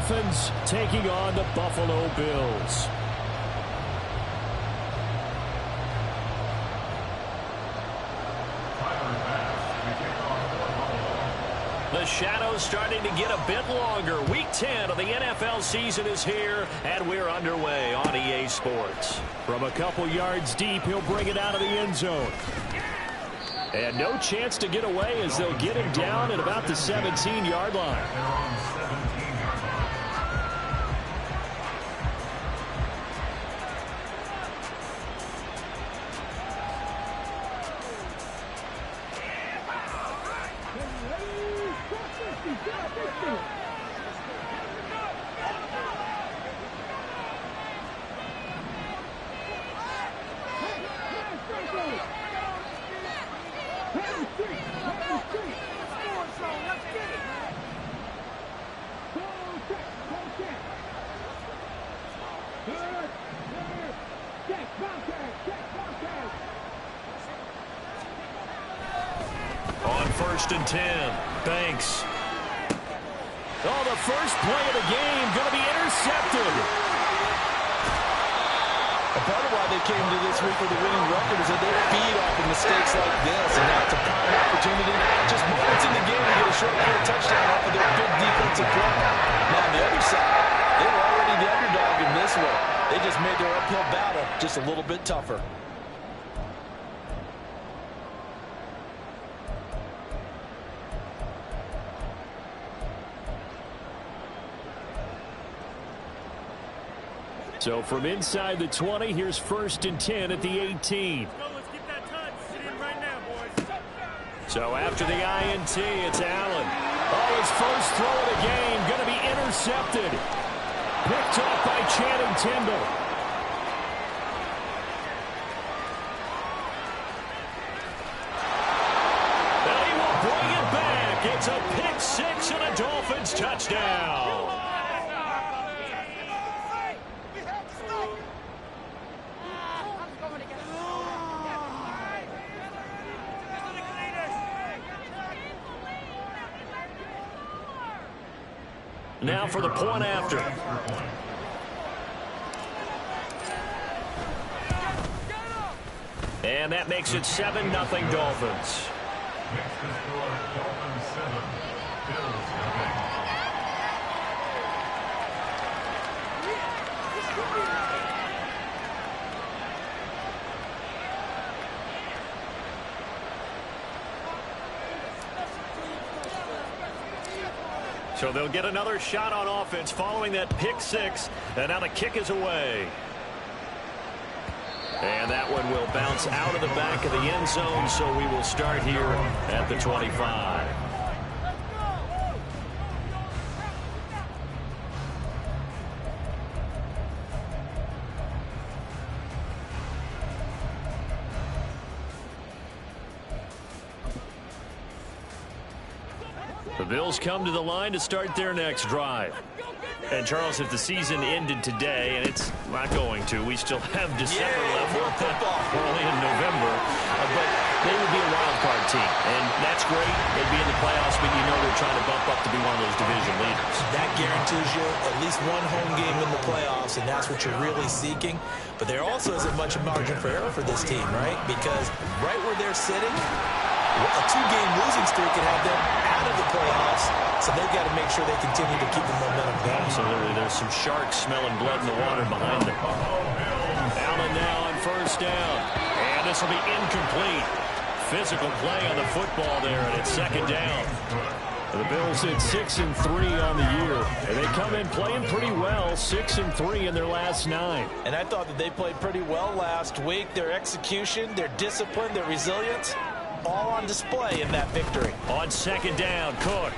Dolphins taking on the Buffalo Bills. The shadow's starting to get a bit longer. Week 10 of the NFL season is here, and we're underway on EA Sports. From a couple yards deep, he'll bring it out of the end zone. And no chance to get away as they'll get him down at about the 17-yard line. On 1st and 10, Banks. Oh, the first play of the game going to be intercepted. A part of why they came to this week with a winning record is that they feed off of mistakes like this, and now it's a prime opportunity. Just moments in the game to get a short field touchdown off of their big defensive play. Now on the other side, they were already the underdog in this one. They just made their uphill battle just a little bit tougher. So from inside the 20, here's 1st and 10 at the 18. So after the INT, it's Allen. Oh, his first throw of the game going to be intercepted. Picked off by Channing Tindall. And he will bring it back. It's a pick six and a Dolphins touchdown. Now for the point after. And that makes it 7-0 Dolphins. So they'll get another shot on offense following that pick six. And now the kick is away. And that one will bounce out of the back of the end zone, so we will start here at the 25. The Bills come to the line to start their next drive. And, Charles, if the season ended today, and it's not going to, we still have December left. We're early in November. But they would be a wild card team. And that's great. They'd be in the playoffs, but you know they're trying to bump up to be one of those division leaders. That guarantees you at least one home game in the playoffs, and that's what you're really seeking. But there also isn't much margin for error for this team, right? Because right where they're sitting, a two-game losing streak could have them out of the playoffs, so they've got to make sure they continue to keep the momentum going. Absolutely. There's some sharks smelling blood in the water behind them. Allen now on 1st down, and this will be incomplete. Physical play on the football there, and it's 2nd down. The Bills at 6-3 on the year, and they come in playing pretty well, 6-3 in their last 9. And I thought that they played pretty well last week. Their execution, their discipline, their resilience, all on display in that victory. On 2nd down, Cook.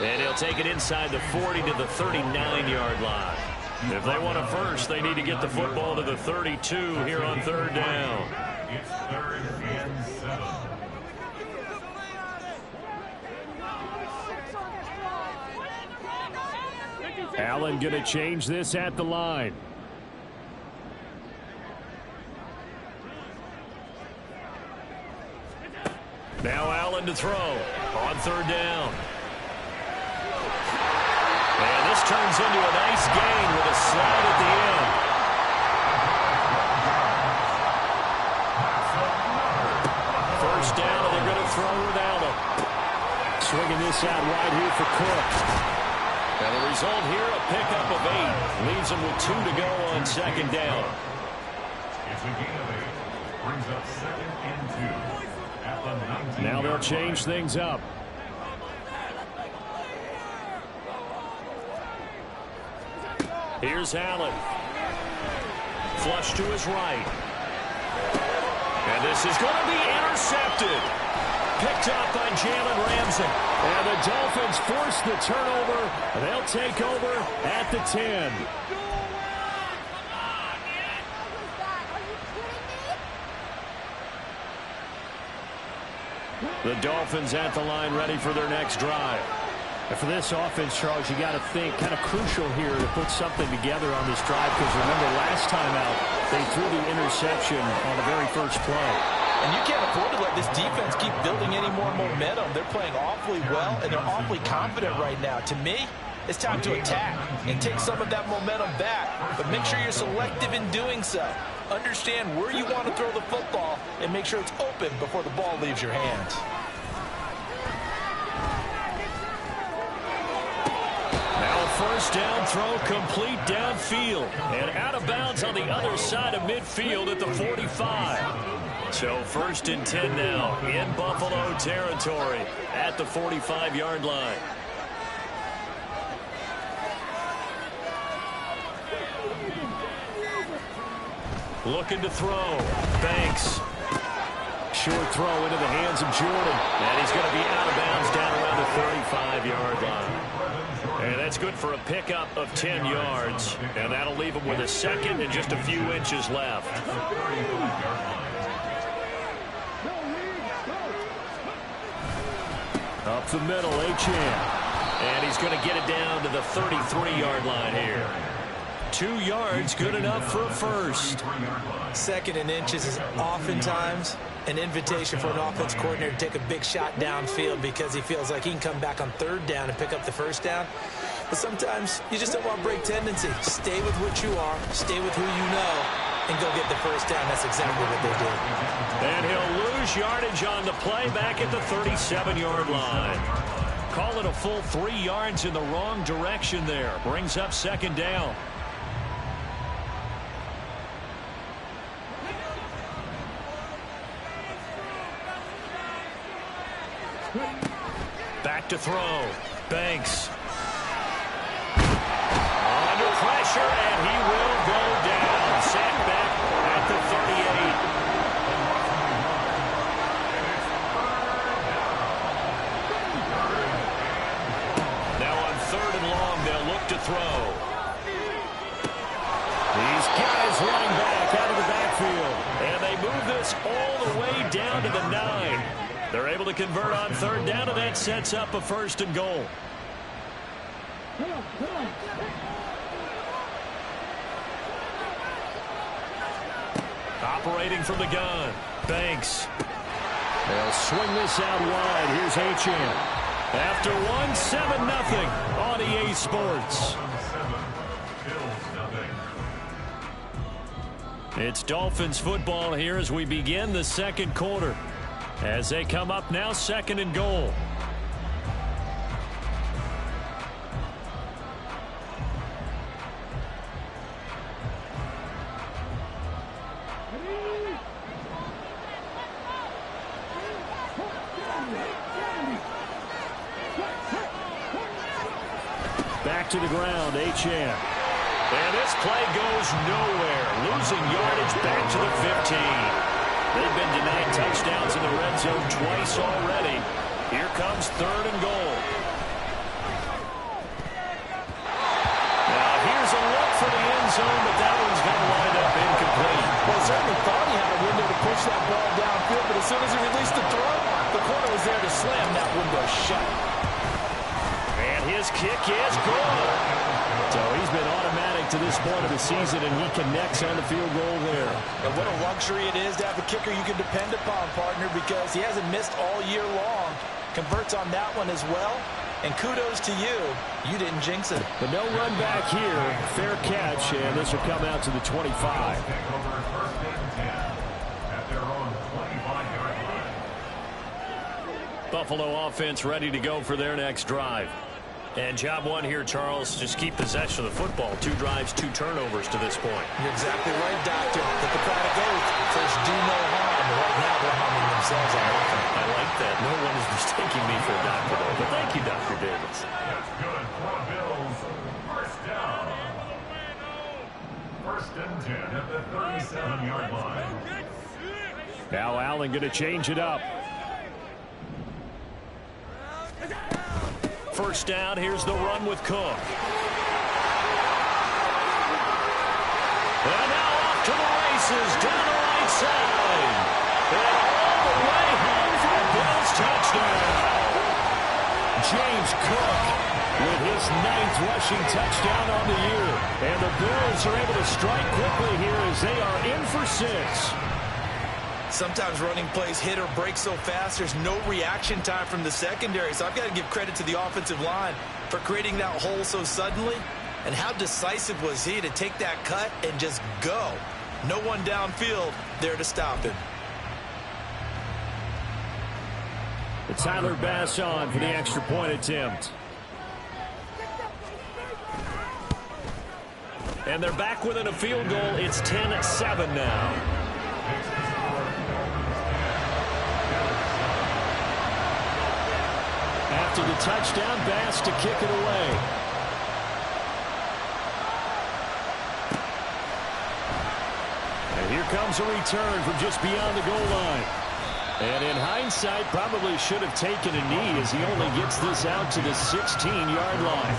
And he'll take it inside the 40 to the 39-yard line. If they want a first, they need to get the football to the 32 here on 3rd down. It's 3rd and 7. Allen going to change this at the line. Now Allen to throw on 3rd down. this turns into a nice gain with a slide at the end. First down, and they're going to throw with Allen. Swinging this out wide here for Cook. And the result here, a pickup of 8. Leaves them with 2 to go on second down. It's a gain of 8. Brings up 2nd and 2 at the 19. Now they'll change things up. Here's Allen. Flush to his right. And this is going to be intercepted. Picked up by Jalen Ramsey. And the Dolphins force the turnover. They'll take over at the 10. The Dolphins at the line ready for their next drive. And for this offense, Charles, you got to think kind of crucial here to put something together on this drive, because remember last time out they threw the interception on the very first play. And you can't afford to let this defense keep building any more momentum. They're playing awfully well, and they're awfully confident right now. To me, it's time to attack and take some of that momentum back, but make sure you're selective in doing so. Understand where you want to throw the football and make sure it's open before the ball leaves your hands. Now a first down throw complete downfield and out of bounds on the other side of midfield at the 45. So 1st and 10 now in Buffalo territory at the 45-yard line. Looking to throw. Banks. Short throw into the hands of Jordan. And he's going to be out of bounds down around the 35-yard line. And that's good for a pickup of 10 yards. And that'll leave him with a second and just a few inches left. Up the middle, Achane. And he's going to get it down to the 33-yard line here. 2 yards, good enough for a first. 2nd and inches is oftentimes an invitation for an offense coordinator to take a big shot downfield because he feels like he can come back on 3rd down and pick up the first down. But sometimes you just don't want to break tendency. Stay with what you are, stay with who you know, and go get the first down. That's exactly what they did. And he'll lose yardage on the play back at the 37-yard line. Call it a full 3 yards in the wrong direction there. Brings up 2nd down. Back to throw. Banks. Under pressure, and he will go down. Sacked back at the 38. Now on 3rd and long, they'll look to throw. These guys running back out of the backfield. And they move this all the way down to the 9. They're able to convert on 3rd down, and that sets up a 1st and goal. Operating from the gun, Banks. They'll swing this out wide. Here's Achane. After 1-7-0 on EA Sports. It's Dolphins football here as we begin the 2nd quarter. As they come up now, 2nd and goal. Back to the ground, Achane. And this play goes nowhere. Losing yardage back to the 15. They've been denied touchdowns in the red zone twice already. Here comes 3rd and goal. Now here's a look for the end zone, but that one's going to wind up incomplete. Well, certainly thought he had a window to push that ball downfield, but as soon as he released the throw, the corner was there to slam that window shut. And his kick is good. So he's been automatic to this point of the season, and he connects on the field goal there. And what a luxury it is to have a kicker you can depend upon, partner, because he hasn't missed all year long. Converts on that one as well. And kudos to you. You didn't jinx it. But no run back here. Fair catch, and this will come out to the 25. Take over first and 10 at their own 25-yard line. Buffalo offense ready to go for their next drive. And job one here, Charles, just keep possession of the football. 2 drives, 2 turnovers to this point. You're exactly right, Doctor. Hippocratic oath. First, do no harm. But right now, they're harming themselves on offense. I like that. No one is mistaking me for a doctor, though. But thank you, Dr. Davis. That's good for the Bills. First down. First and 10 at the 37-yard line. Now Allen going to change it up. First down, here's the run with Cook. And now off to the races, down the right side. And all the way home for a Bills touchdown. James Cook with his 9th rushing touchdown on the year. And the Bills are able to strike quickly here as they are in for 6. Sometimes running plays hit or break so fast, there's no reaction time from the secondary. So I've got to give credit to the offensive line for creating that hole so suddenly. And how decisive was he to take that cut and just go? No one downfield there to stop him. The Tyler Bass on for the extra point attempt. And they're back within a field goal. It's 10-7 now. After the touchdown, Bass to kick it away. And here comes a return from just beyond the goal line. And in hindsight, probably should have taken a knee as he only gets this out to the 16-yard line.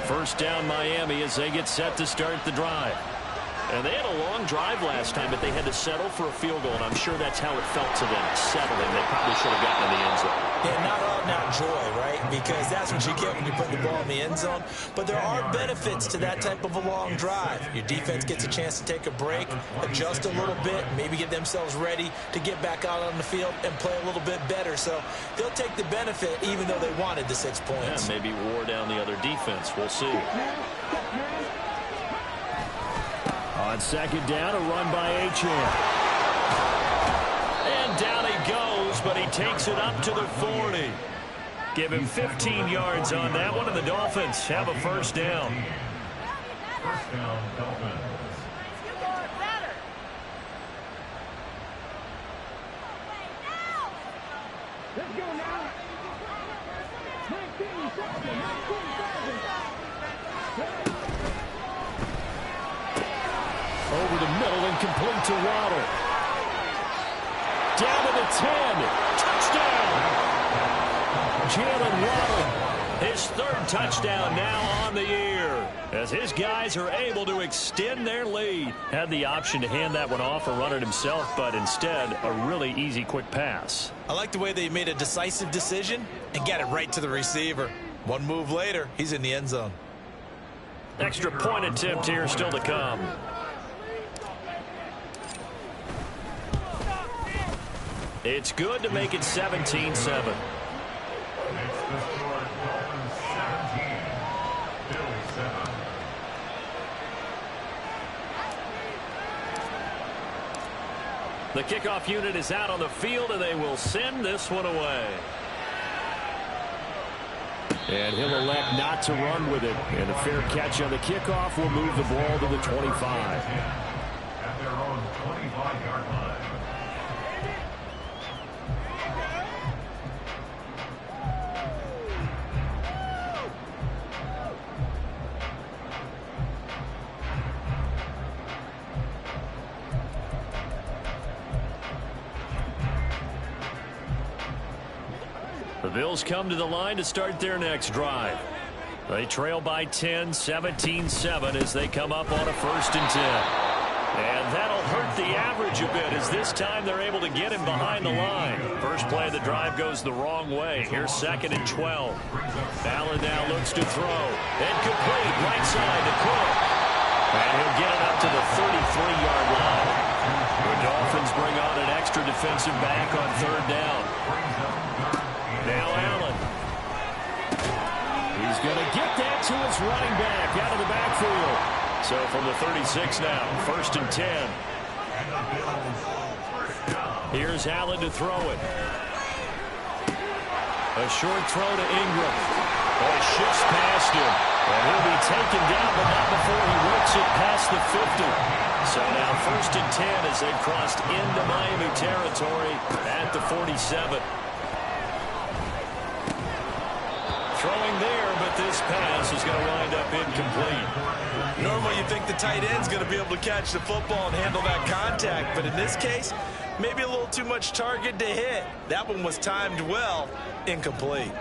First down Miami as they get set to start the drive. And they had a long drive last time, but they had to settle for a field goal, and I'm sure that's how it felt to them, settling. They probably should have gotten in the end zone. Yeah, not all, not joy, right? Because that's what you get when you put the ball in the end zone. But there are benefits to that type of a long drive. Your defense gets a chance to take a break, adjust a little bit, maybe get themselves ready to get back out on the field and play a little bit better. So they'll take the benefit even though they wanted the 6 points. Yeah, maybe wore down the other defense. We'll see. On second down, a run by Achane. And down he goes, but he takes it up to the 40. Give him 15 yards on that one, and the Dolphins have a first down. First down, Dolphins. Let's go now. 19 seconds. Over the middle and complete to Waddle. Down to the 10. Touchdown. Jalen Waddle. His 3rd touchdown now on the year, as his guys are able to extend their lead. Had the option to hand that one off or run it himself, but instead a really easy quick pass. I like the way they made a decisive decision and got it right to the receiver. One move later, he's in the end zone. Extra point attempt here still to come. It's good to make it 17-7. Makes the score Dolphins 17, Bills 7. The kickoff unit is out on the field, and they will send this one away. And he'll elect not to run with it. And a fair catch on the kickoff will move the ball to the 25. At their own 25-yard line. The Bills come to the line to start their next drive. They trail by 10, 17-7 as they come up on a 1st and 10. And that'll hurt the average a bit as this time they're able to get him behind the line. First play of the drive goes the wrong way. Here's 2nd and 12. Allen now looks to throw. Incomplete. Right side to Cook. And he'll get it up to the 33-yard line. The Dolphins bring on an extra defensive back on 3rd down. Now Allen. He's going to get that to his running back out of the backfield. So from the 36 now, 1st and 10. Here's Allen to throw it. A short throw to Ingram. Oh, it shifts past him. And he'll be taken down, but not before he works it past the 50. So now 1st and 10 as they've crossed into Miami territory at the 47. Throwing there, but this pass is going to wind up incomplete. Normally you think the tight end's going to be able to catch the football and handle that contact, but in this case, maybe a little too much target to hit. That one was timed well, incomplete.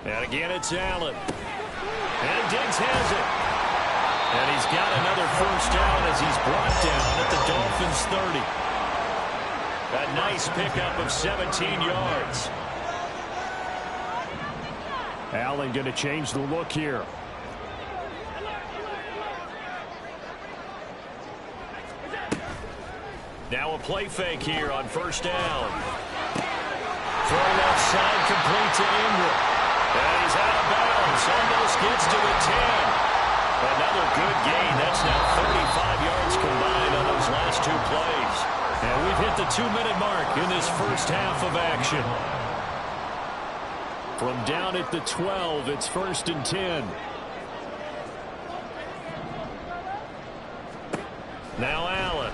And again, it's Allen. And Diggs has it. And he's got another 1st down as he's brought down at the Dolphins' 30. A nice pickup of 17 yards. Allen going to change the look here. Now a play fake here on 1st down. Throw left side complete to Ingram. And he's out of bounds. Almost gets to the 10. Another good gain. That's now 35 yards combined on those last 2 plays. And we've hit the 2-minute mark in this first half of action. From down at the 12, it's 1st and 10. Now Allen.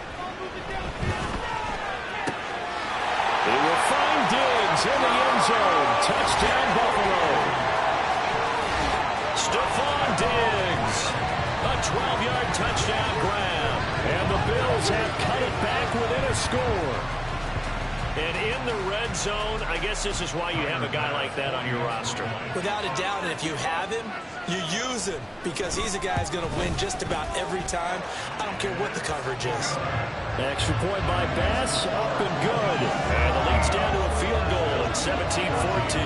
He will find Diggs in the end zone. Touchdown, Buffalo. Stephon Diggs. A 12-yard touchdown grab. And the Bills have cut it back within a score. And in the red zone, I guess this is why you have a guy like that on your roster. Without a doubt, and if you have him, you use him because he's a guy who's going to win just about every time. I don't care what the coverage is. Extra point by Bass, up and good. And the lead's down to a field goal at 17-14.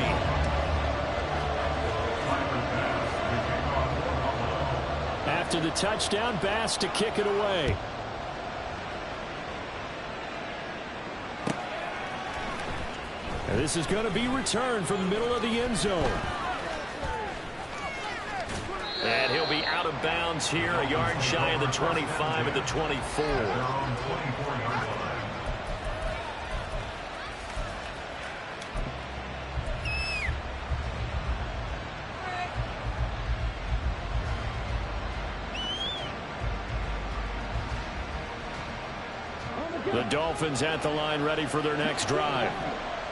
After the touchdown, Bass to kick it away. And this is going to be returned from the middle of the end zone. And he'll be out of bounds here, a yard shy of the 25 at the 24. The Dolphins at the line ready for their next drive.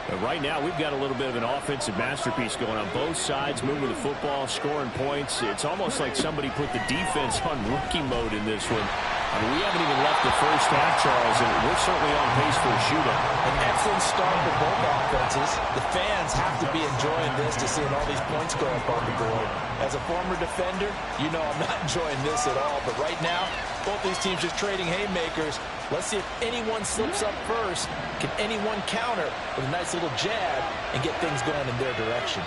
But right now, we've got a little bit of an offensive masterpiece going on both sides, moving the football, scoring points. It's almost like somebody put the defense on rookie mode in this one. I mean, we haven't even left the first half, Charles, and we're certainly on pace for a shootout. An excellent start for both offenses. The fans have to be enjoying this to seeing all these points go up on the board. As a former defender, you know I'm not enjoying this at all. But right now, both these teams just trading haymakers. Let's see if anyone slips up first. Can anyone counter with a nice little jab and get things going in their direction?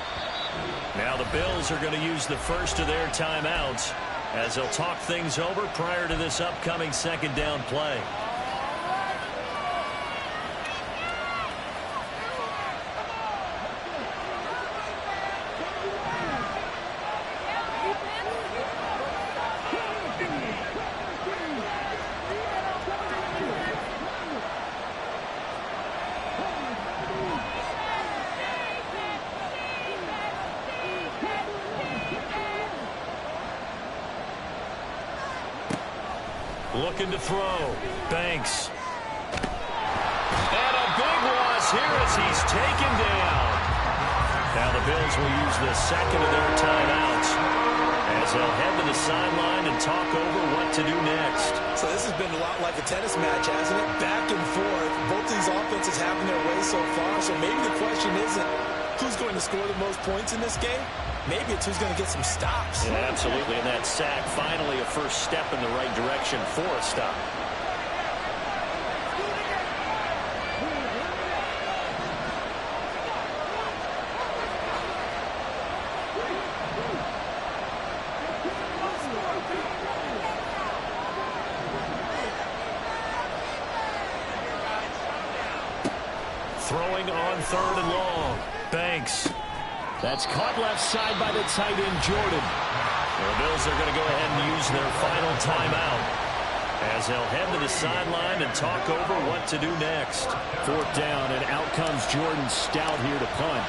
Now the Bills are going to use the first of their timeouts as they'll talk things over prior to this upcoming second down play. Looking to throw. Banks. And a big loss here as he's taken down. Now the Bills will use the second of their timeouts as they'll head to the sideline and talk over what to do next. So this has been a lot like a tennis match, hasn't it? Back and forth. Both these offenses having their way so far. So maybe the question isn't who's going to score the most points in this game, Maybe it's who's going to get some stops. Yeah, absolutely, and that sack finally a first step in the right direction for a stop. Throwing on 3rd and long. Banks. That's caught left side by the tight end, Jordan. The Bills are going to go ahead and use their final timeout as they'll head to the sideline and talk over what to do next. 4th down, and out comes Jordan Stout here to punt.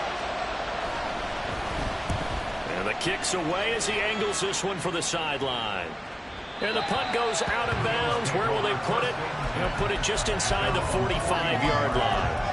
And the kick's away as he angles this one for the sideline. And the punt goes out of bounds. Where will they put it? They'll put it just inside the 45-yard line.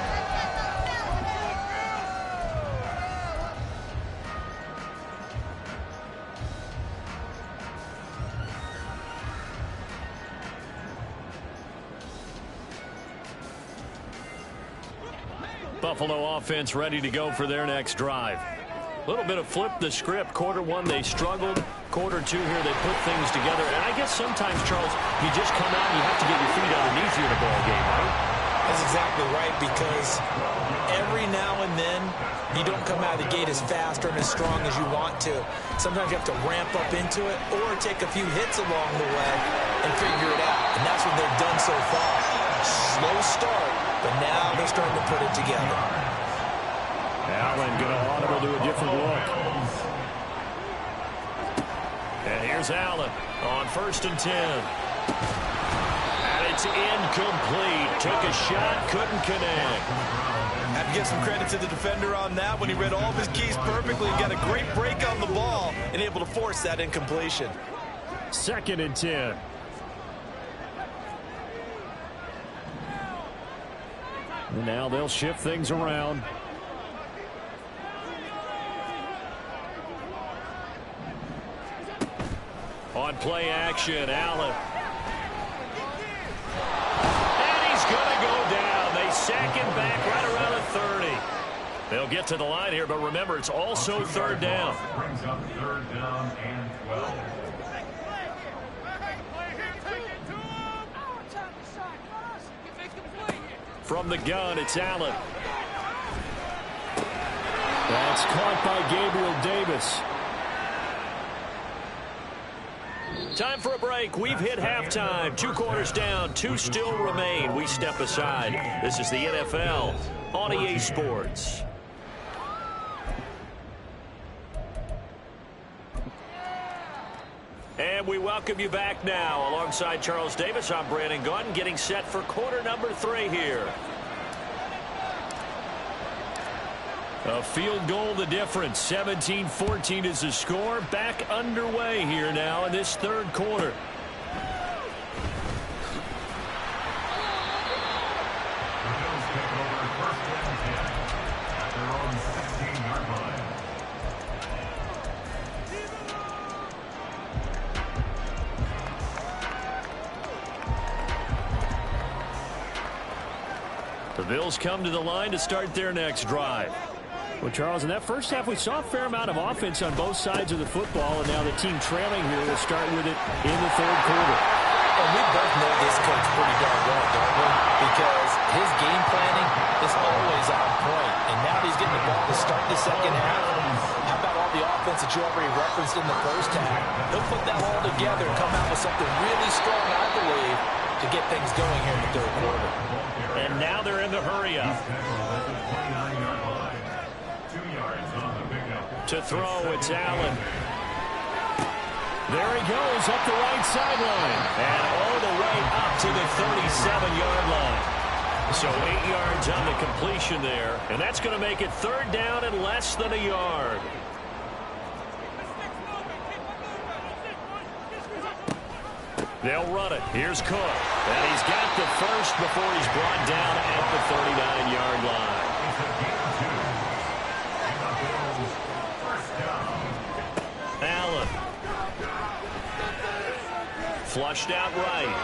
Buffalo offense ready to go for their next drive. A little bit of flip the script. Quarter 1, they struggled. Quarter 2 here, they put things together. And I guess sometimes, Charles, you just come out and you have to get your feet underneath you in a ball game, right? That's exactly right, because every now and then you don't come out of the gate as fast or as strong as you want to. Sometimes you have to ramp up into it or take a few hits along the way and figure it out. And that's what they've done so far. Slow start, but now they're starting to put it together. Allen going to audible to a different look. And here's Allen on 1st and 10. And it's incomplete. Took a shot, couldn't connect. Have to give some credit to the defender on that when he read all of his keys perfectly and got a great break on the ball and able to force that incompletion. 2nd and 10. And now they'll shift things around. On play action, Allen. And he's going to go down. They sack him back right around the 30. They'll get to the line here, but remember, it's also 3rd down. Brings up 3rd down and 12. From the gun, it's Allen. That's caught by Gabriel Davis. Time for a break. We've hit halftime. 2 quarters down, 2 still remain. We step aside. This is the NFL on EA Sports. And we welcome you back now. Alongside Charles Davis, I'm Brandon Gaudin, getting set for quarter number 3 here. A field goal the difference. 17-14 is the score. Back underway here now in this 3rd quarter. The Bills come to the line to start their next drive. Well, Charles, in that first half, we saw a fair amount of offense on both sides of the football, and now the team trailing here will start with it in the 3rd quarter. And we both know this coach pretty darn well, don't we? Because his game planning is always on point. And now he's getting the ball to start the 2nd half. How about all the offense that you already referenced in the first half? He'll put that all together and come out with something really strong, I believe, to get things going here in the 3rd quarter. And now they're in the hurry-up. To throw, it's Allen. There he goes up the right sideline. And all the way up to the 37-yard line. So 8 yards on the completion there. And that's going to make it 3rd down and less than a yard. They'll run it. Here's Cook. And he's got the first before he's brought down at the 39-yard line. Allen. Flushed out right.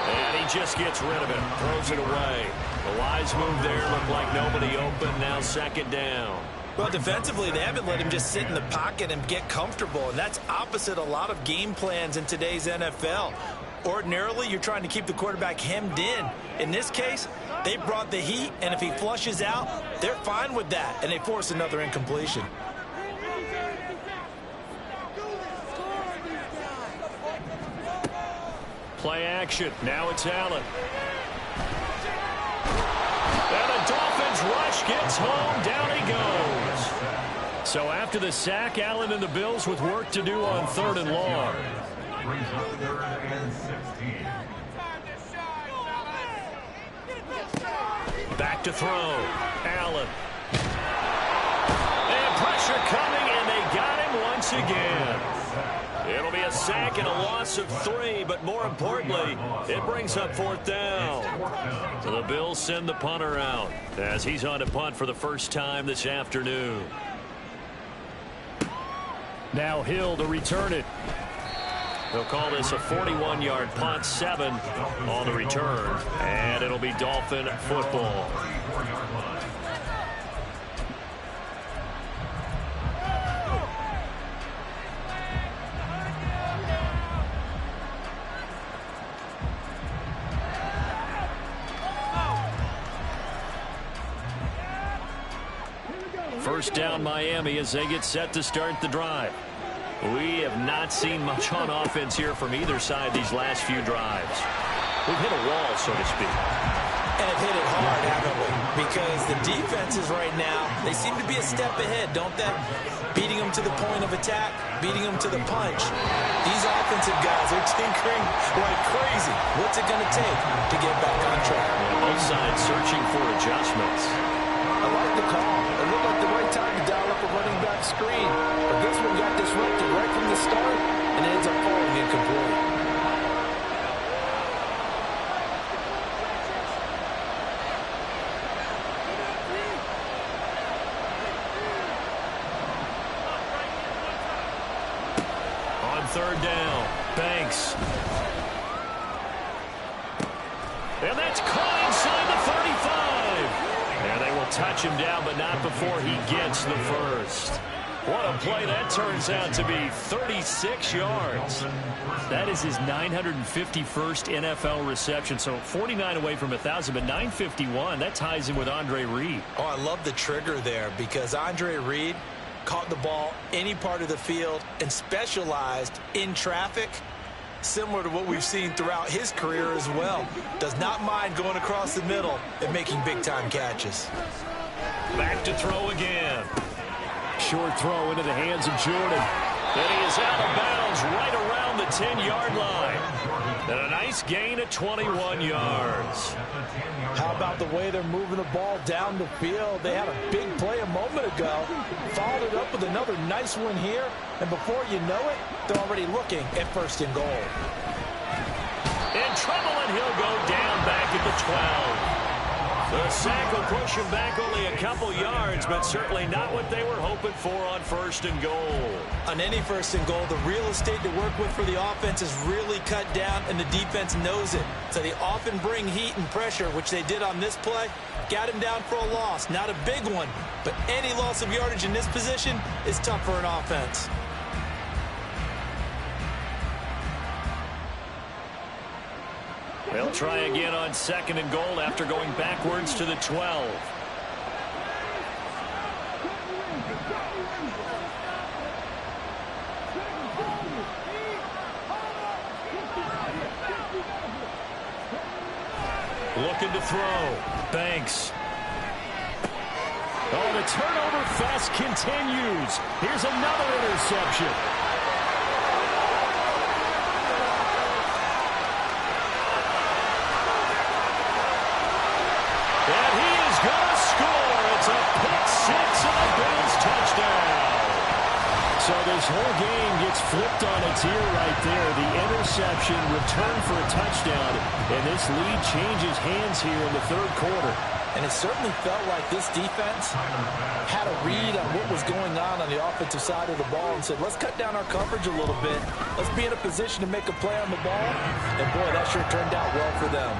And he just gets rid of it. Throws it away. A wise move there. Looked like nobody open. Now 2nd down. Well, defensively, they haven't let him just sit in the pocket and get comfortable, and that's opposite a lot of game plans in today's NFL. Ordinarily, you're trying to keep the quarterback hemmed in. In this case, they brought the heat, and if he flushes out, they're fine with that, and they force another incompletion. Play action. Now it's Allen. And the Dolphins rush gets home. Down he goes. So after the sack, Allen and the Bills with work to do on 3rd and long. Brings up 3rd and 16. Back to throw. Allen. And pressure coming, and they got him once again. It'll be a sack and a loss of 3, but more importantly, it brings up 4th down. So the Bills send the punter out as he's on to punt for the first time this afternoon. Now Hill to return it. They'll call this a 41-yard punt, 7 on the return, and it'll be Dolphin football. First down Miami as they get set to start the drive. We have not seen much on offense here from either side these last few drives. We've hit a wall, so to speak. And have hit it hard, haven't we? Because the defenses right now, they seem to be a step ahead, don't they? Beating them to the point of attack, beating them to the punch. These offensive guys are tinkering like crazy. What's it going to take to get back on track? Both sides searching for adjustments. I like the call. It looked like the right time to dial up a running back screen. But this one got disrupted right from the start and ends up falling incomplete. On 3rd down, Banks. And that's caught inside the 35. And they will touch him down, but not before he gets the first. What a play that turns out to be. 36 yards. That is his 951st NFL reception. So 49 away from 1,000, but 951. That ties him with Andre Reed. Oh, I love the trigger there because Andre Reed caught the ball any part of the field and specialized in traffic, similar to what we've seen throughout his career as well. Does not mind going across the middle and making big-time catches. Back to throw again. Short throw into the hands of Jordan. And he is out of bounds right around the 10-yard line. And a nice gain of 21 yards. How about the way they're moving the ball down the field? They had a big play a moment ago. Followed it up with another nice one here. And before you know it, they're already looking at 1st and goal. In trouble, and he'll go down back at the 12. The sack will push him back only a couple yards, but certainly not what they were hoping for on 1st and goal. On any 1st and goal, the real estate to work with for the offense is really cut down, and the defense knows it. So they often bring heat and pressure, which they did on this play. Got him down for a loss. Not a big one, but any loss of yardage in this position is tough for an offense. They'll try again on 2nd and goal after going backwards to the 12. Looking to throw. Banks. Oh, the turnover fest continues. Here's another interception. And he is going to score. It's a pick six and a Bills touchdown. So this whole game gets flipped on its ear right there. The interception, return for a touchdown, and this lead changes hands here in the 3rd quarter. And it certainly felt like this defense had a read on what was going on the offensive side of the ball and said, let's cut down our coverage a little bit. Let's be in a position to make a play on the ball. And, boy, that sure turned out well for them.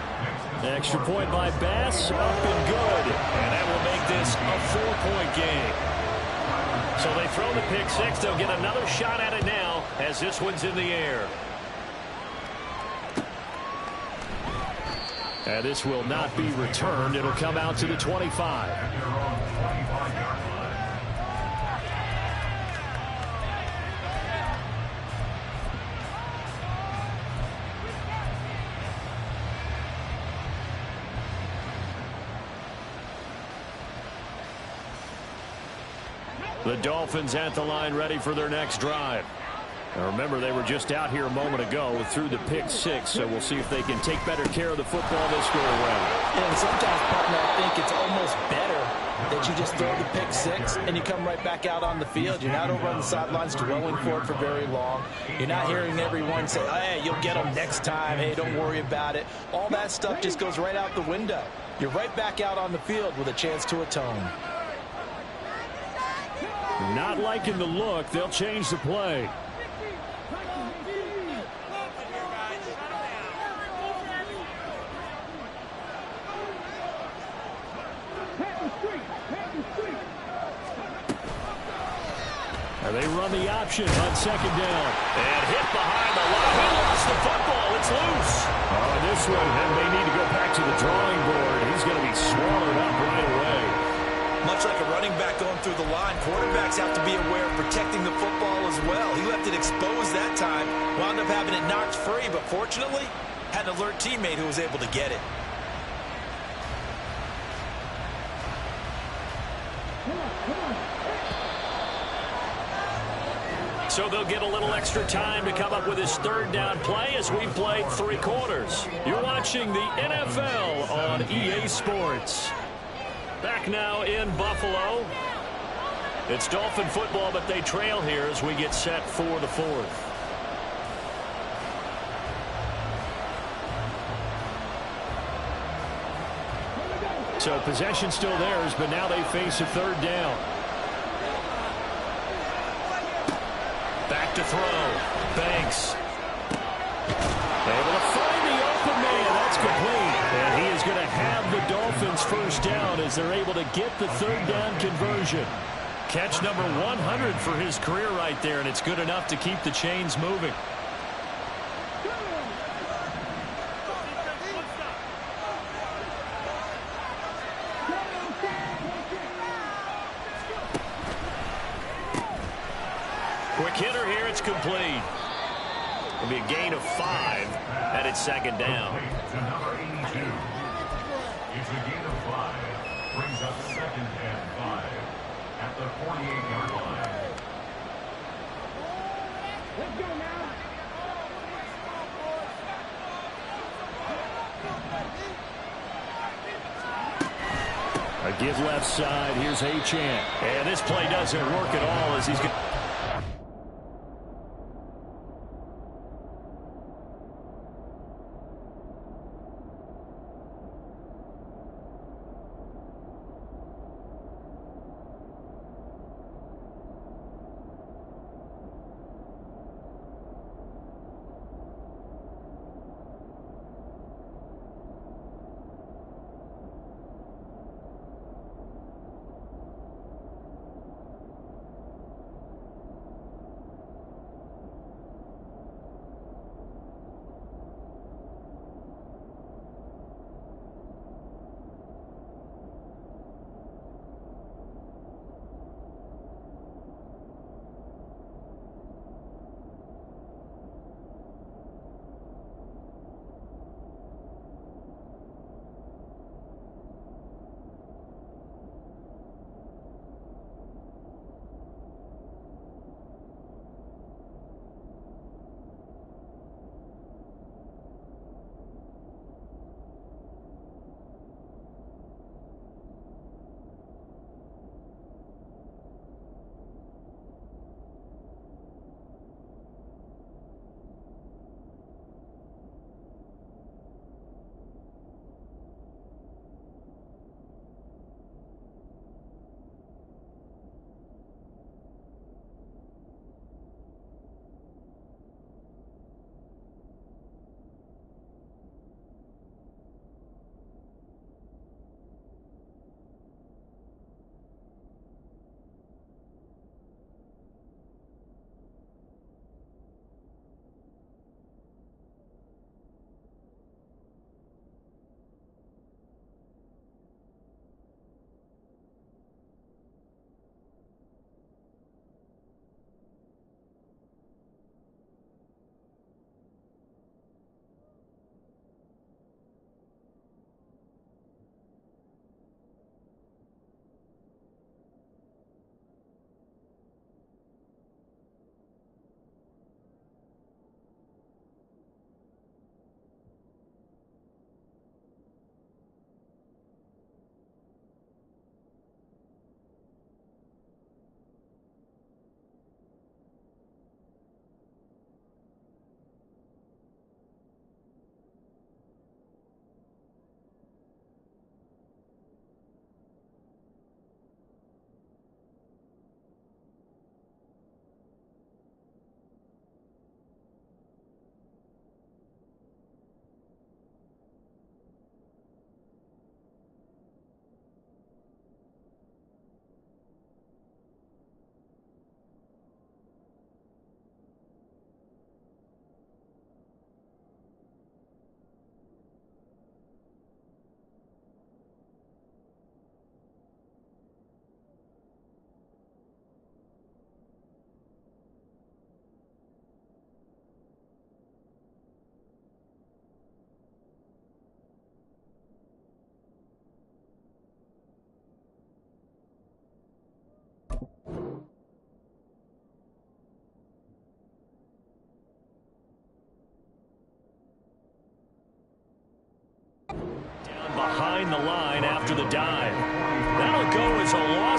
Extra point by Bass, up and good. And that will make this a 4-point game. So they throw the pick six. They'll get another shot at it now as this one's in the air. And this will not be returned. It'll come out to the 25. The Dolphins at the line ready for their next drive. Now remember, they were just out here a moment ago through the pick six, so we'll see if they can take better care of the football this go around. And sometimes, partner, I think it's almost better that you just throw the pick six and you come right back out on the field. You're not over on the sidelines dwelling for it for very long. You're not hearing everyone say, hey, you'll get them next time. Hey, don't worry about it. All that stuff just goes right out the window. You're right back out on the field with a chance to atone. Not liking the look. They'll change the play. And they run the option on second down. And hit behind the line. He lost the football. It's loose. This one, and they need to go back to the drawing board. He's going to be swallowed up right away. Much like a running back going through the line, quarterbacks have to be aware of protecting the football as well. He left it exposed that time, wound up having it knocked free, but fortunately, had an alert teammate who was able to get it. So they'll get a little extra time to come up with his third down play as we played 3 quarters. You're watching the NFL on EA Sports. Back now in Buffalo. It's Dolphin football, but they trail here as we get set for the fourth. So possession still theirs, but now they face a third down. Back to throw. Banks. Able to find the open man. That's complete. And he is going to have the Dolphins first down as they're able to get the third down conversion. Catch number 100 for his career right there, and it's good enough to keep the chains moving. Quick hitter here. It's complete. It'll be a gain of 5 at its second down. To number 82. It's a gain of 5. Brings up 2nd and 5 at the 48-yard line. Let's go now. A give left side. Here's Achane. And this play doesn't work at all as he's going.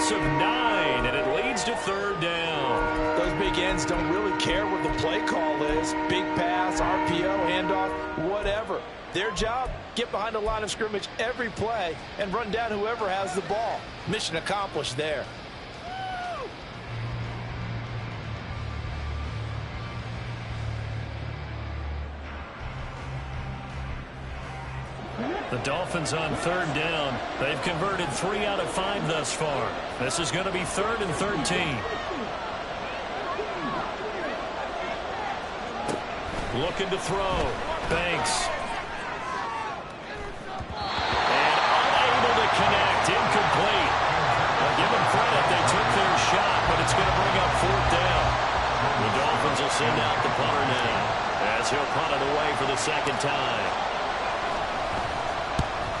loss of 9, and it leads to 3rd down. Those big ends don't really care what the play call is. Big pass, RPO, handoff, whatever. Their job, get behind the line of scrimmage every play and run down whoever has the ball. Mission accomplished there. The Dolphins on 3rd down. They've converted 3 out of 5 thus far. This is going to be 3rd and 13. Looking to throw. Banks. And unable to connect. Incomplete. Well, give them credit. They took their shot, but it's going to bring up 4th down. The Dolphins will send out the punter now as he'll punt it away for the 2nd time.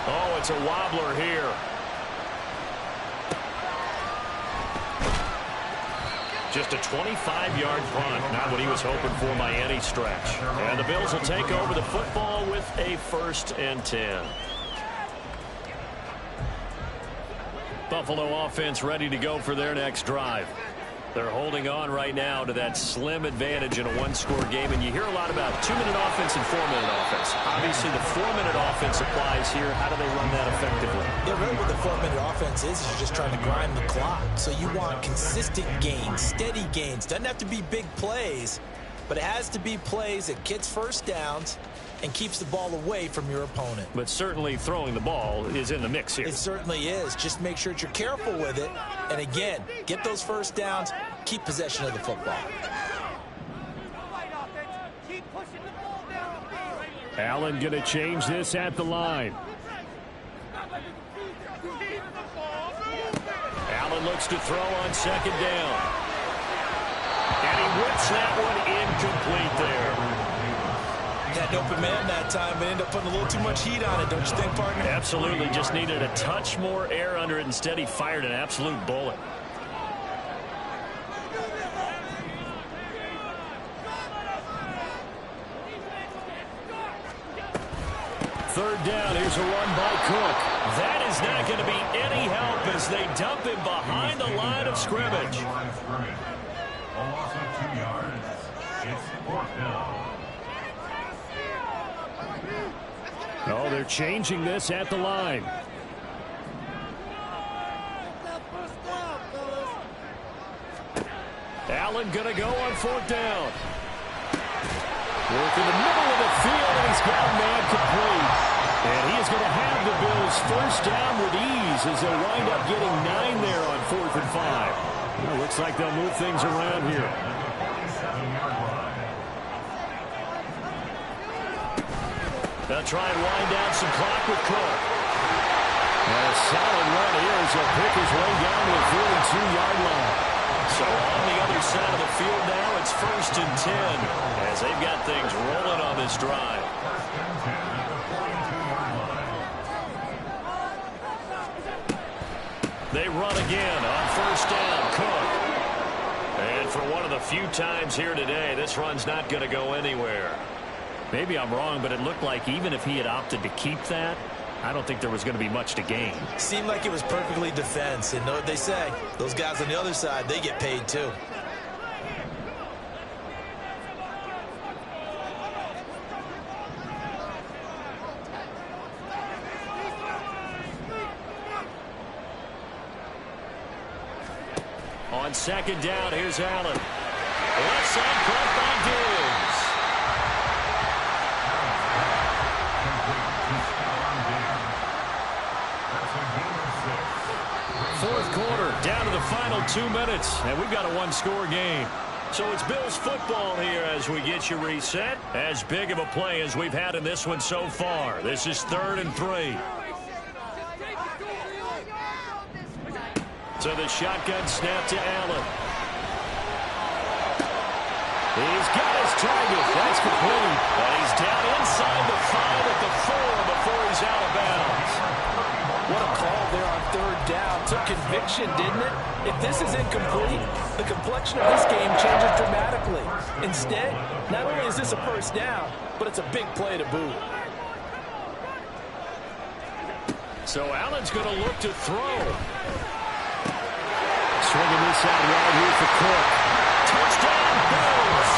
Oh, it's a wobbler here. Just a 25-yard punt. Not what he was hoping for by any stretch. And the Bills will take over the football with a 1st and 10. Buffalo offense ready to go for their next drive. They're holding on right now to that slim advantage in a 1-score game. And you hear a lot about 2-minute offense and 4-minute offense. Obviously, the 4-minute offense applies here. How do they run that effectively? Yeah, really what the 4-minute offense is you're just trying to grind the clock. So you want consistent gains, steady gains. Doesn't have to be big plays, but it has to be plays that gets 1st downs and keeps the ball away from your opponent. But certainly throwing the ball is in the mix here. It certainly is. Just make sure that you're careful with it. And again, get those 1st downs, keep possession of the football. Allen going to change this at the line. Allen looks to throw on 2nd down. And he whips that one incomplete there. Had an open man that time, but ended up putting a little too much heat on it, don't you think, partner? Absolutely. Just needed a touch more air under it. Instead, he fired an absolute bullet. Third down. Here's a run by Cook. That is not going to be any help as they dump him behind the line of scrimmage. A loss of 2 yards. It's 4th down. Oh, they're changing this at the line. Allen going to go on 4th down. Work in the middle of the field, and he's got a man complete. And he is going to have the Bills 1st down with ease as they'll wind up getting 9 there on 4th and 5. Well, looks like they'll move things around here. They'll try and wind down some clock with Cook. And a solid run here as he'll pick his way down to the 42-yard line. So on the other side of the field now, it's 1st and 10 as they've got things rolling on this drive. They run again on 1st down. Cook. And for one of the few times here today, this run's not going to go anywhere. Maybe I'm wrong, but it looked like even if he had opted to keep that, I don't think there was going to be much to gain. Seemed like it was perfectly defense. And know what they say? Those guys on the other side, they get paid too. On 2nd down, here's Allen. Left side caught by Diggs. 4th quarter, down to the final 2 minutes, and we've got a 1-score game. So it's Bills football here as we get you reset. As big of a play as we've had in this one so far. This is 3rd and 3. So the shotgun snap to Allen. He's got his target. That's complete. And he's down inside the 5 at the 4 before he's out of bounds. What a call there on 3rd down. Took conviction, didn't it? If this is incomplete, the complexion of this game changes dramatically. Instead, not only is this a 1st down, but it's a big play to boot. So Allen's going to look to throw. Swinging this out wide here for Cook. Touchdown, Bills!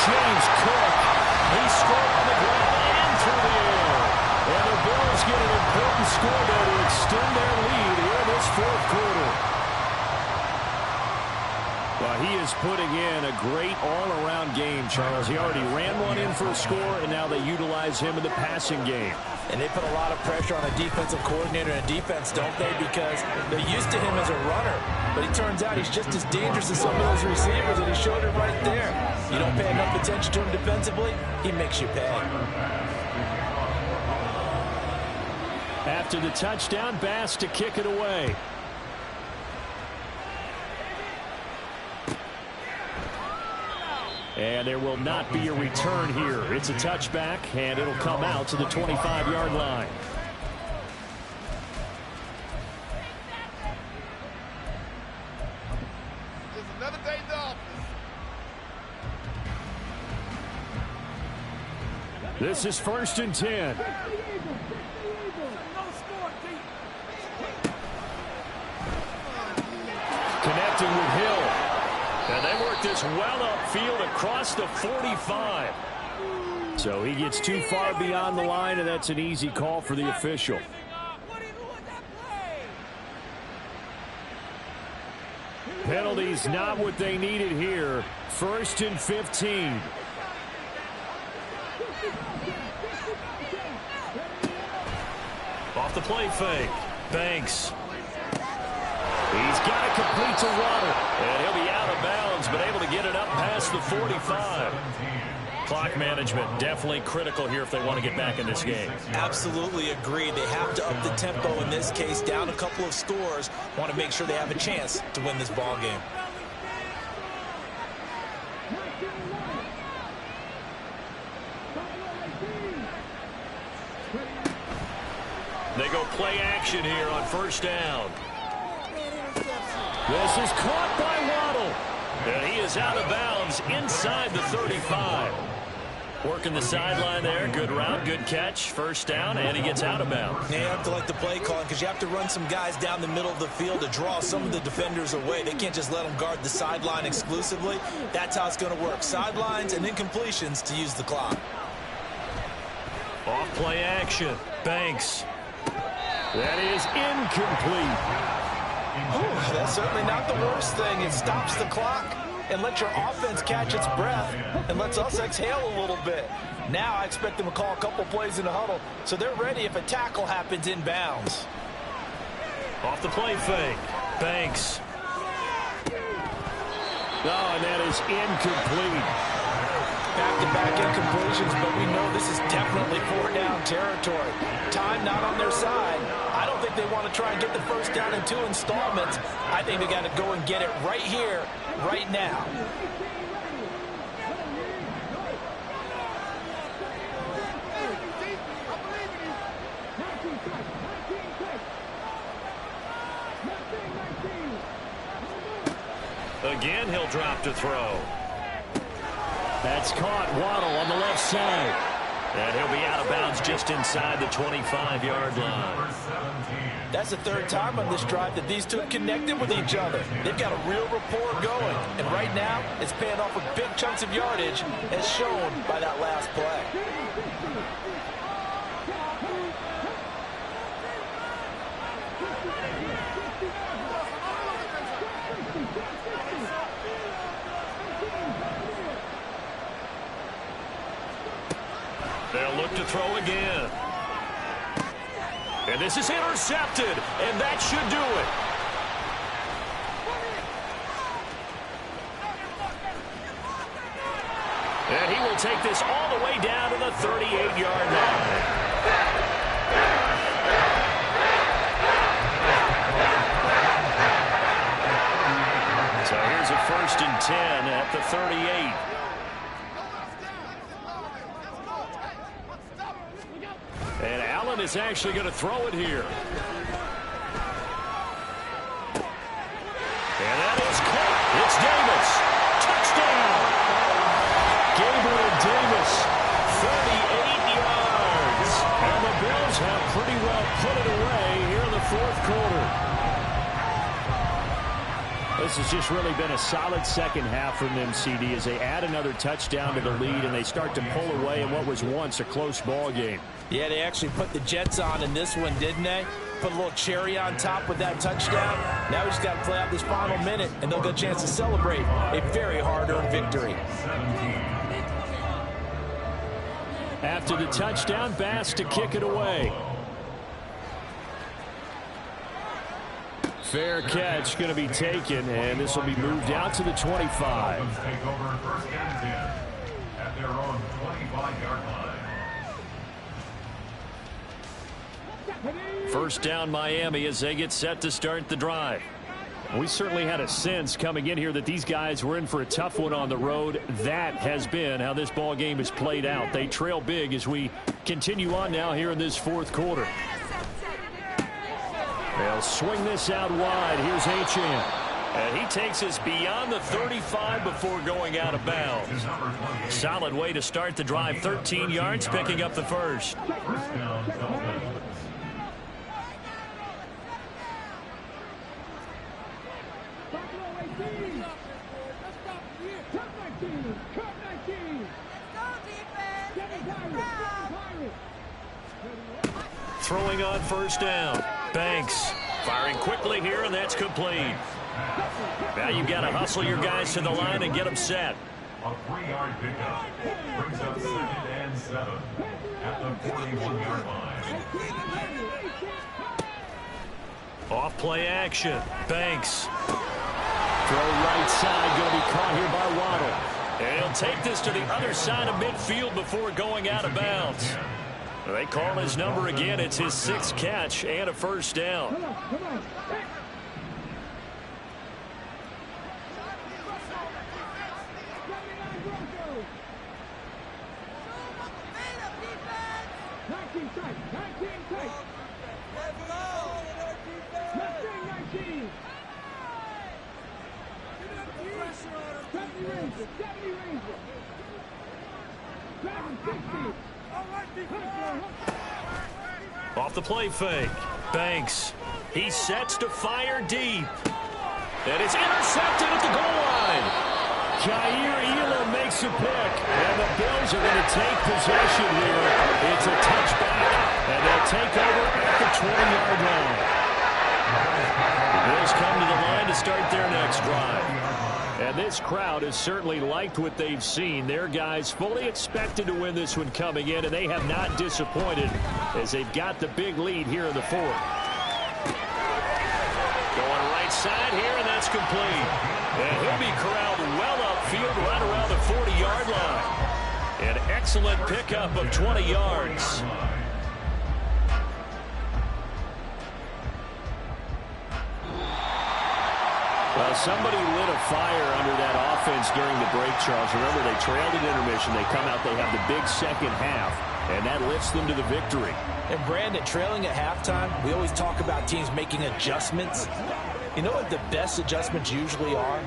James Cook. He scored on the ground and through the air. And the Bills get an important score there to extend their lead here in this fourth quarter. Well, he is putting in a great all-around game, Charles. He already ran one in for a score, and now they utilize him in the passing game. And they put a lot of pressure on a defensive coordinator and defense, don't they? Because they're used to him as a runner. But it turns out he's just as dangerous as some of those receivers, and he showed it right there. You don't pay enough attention to him defensively, he makes you pay. After the touchdown, Bass to kick it away. And there will not be a return here. It's a touchback, and it'll come out to the 25-yard line. Just another day off. This is 1st and 10. Connecting with Hill. And they work this well upfield across the 45. So he gets too far beyond the line, and that's an easy call for the official. Penalties not what they needed here. 1st and 15. Off the play fake. Banks. He's got it complete to Waddle. And he'll be out of bounds, but able to get it up past the 45. Clock management definitely critical here if they want to get back in this game. Absolutely agree. They have to up the tempo in this case. Down a couple of scores. Want to make sure they have a chance to win this ball game. They go play action here on 1st down. This is caught by Waddle. And he is out of bounds inside the 35. Working the sideline there. Good route, good catch. 1st down, and he gets out of bounds. They have to like the play calling because you have to run some guys down the middle of the field to draw some of the defenders away. They can't just let them guard the sideline exclusively. That's how it's going to work. Sidelines and incompletions to use the clock. Off play action. Banks. That is incomplete. Ooh, that's certainly not the worst thing. It stops the clock and lets your offense catch its breath and lets us exhale a little bit. Now I expect them to call a couple plays in the huddle so they're ready if a tackle happens inbounds. Off the play fake. Banks. Oh, and that is incomplete. Back-to-back incompletions, but we know this is definitely 4-down territory. Time not on their side. I don't think they want to try and get the 1st down in 2 installments. I think they got to go and get it right here, right now. Again, he'll drop to throw. That's caught. Waddle on the left side. And he'll be out of bounds just inside the 25-yard line. That's the 3rd time on this drive that these two have connected with each other. They've got a real rapport going. And right now, it's paying off with big chunks of yardage, as shown by that last play. They'll look to throw again. And this is intercepted, and that should do it. And he will take this all the way down to the 38-yard line. So here's a 1st and 10 at the 38. And Allen is actually going to throw it here. And that is caught. It's Davis. Touchdown. Gabriel Davis, 38 yards. And the Bills have pretty well put it away here in the 4th quarter. This has just really been a solid second half from them, CD, as they add another touchdown to the lead and they start to pull away in what was once a close ball game. Yeah, they actually put the Jets on in this one, didn't they? Put a little cherry on top with that touchdown. Now we just got to play out this final minute, and they'll get a chance to celebrate a very hard-earned victory. After the touchdown, Bass to kick it away. Fair catch going to be taken, and this will be moved out to the 25. Take over first and 10 at their own 25-yard line. First down Miami as they get set to start the drive. We certainly had a sense coming in here that these guys were in for a tough one on the road. That has been how this ball game has played out. They trail big as we continue on now here in this fourth quarter. They'll swing this out wide. Here's Achane. And he takes us beyond the 35 before going out of bounds. Solid way to start the drive. 13 yards, picking up the first. First down, Dolphins. Throwing on first down. Banks firing quickly here, and that's complete. Now you've got to hustle your guys to the line and get them set. A 3-yard pickup brings up 2nd and 7 at the 41-yard line. Off play action. Banks. Throw right side, going to be caught here by Waddle. And he'll take this to the other side of midfield before going out of bounds. They call his number again. It's his 6th catch and a first down. Off the play fake. Banks. He sets to fire deep. And it's intercepted at the goal line. Jair Elam makes a pick. And the Bills are going to take possession here. It's a touchback. And they'll take over at the 20-yard line. The Bills come to the line to start their next drive. And this crowd has certainly liked what they've seen. Their guys fully expected to win this one coming in, and they have not disappointed as they've got the big lead here in the fourth. Going right side here, and that's complete. And he'll be corralled well upfield right around the 40-yard line. An excellent pickup of 20 yards. Well, somebody lit a fire under that offense during the break, Charles. Remember, they trailed at intermission. They come out, they have the big second half, and that lifts them to the victory. And, Brandon, trailing at halftime, we always talk about teams making adjustments. You know what the best adjustments usually are?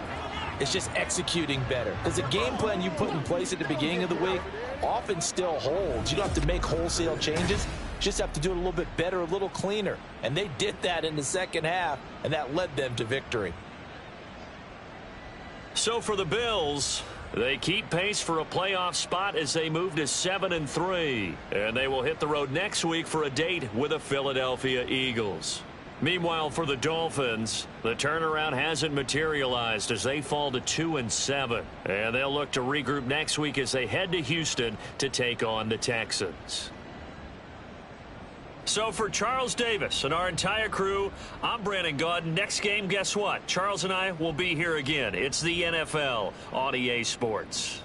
It's just executing better. Because the game plan you put in place at the beginning of the week often still holds. You don't have to make wholesale changes. You just have to do it a little bit better, a little cleaner. And they did that in the second half, and that led them to victory. So for the Bills, they keep pace for a playoff spot as they move to 7-3. And they will hit the road next week for a date with the Philadelphia Eagles. Meanwhile, for the Dolphins, the turnaround hasn't materialized as they fall to 2-7. And they'll look to regroup next week as they head to Houston to take on the Texans. So for Charles Davis and our entire crew, I'm Brandon Gaudin. Next game, guess what? Charles and I will be here again. It's the NFL on EA Sports.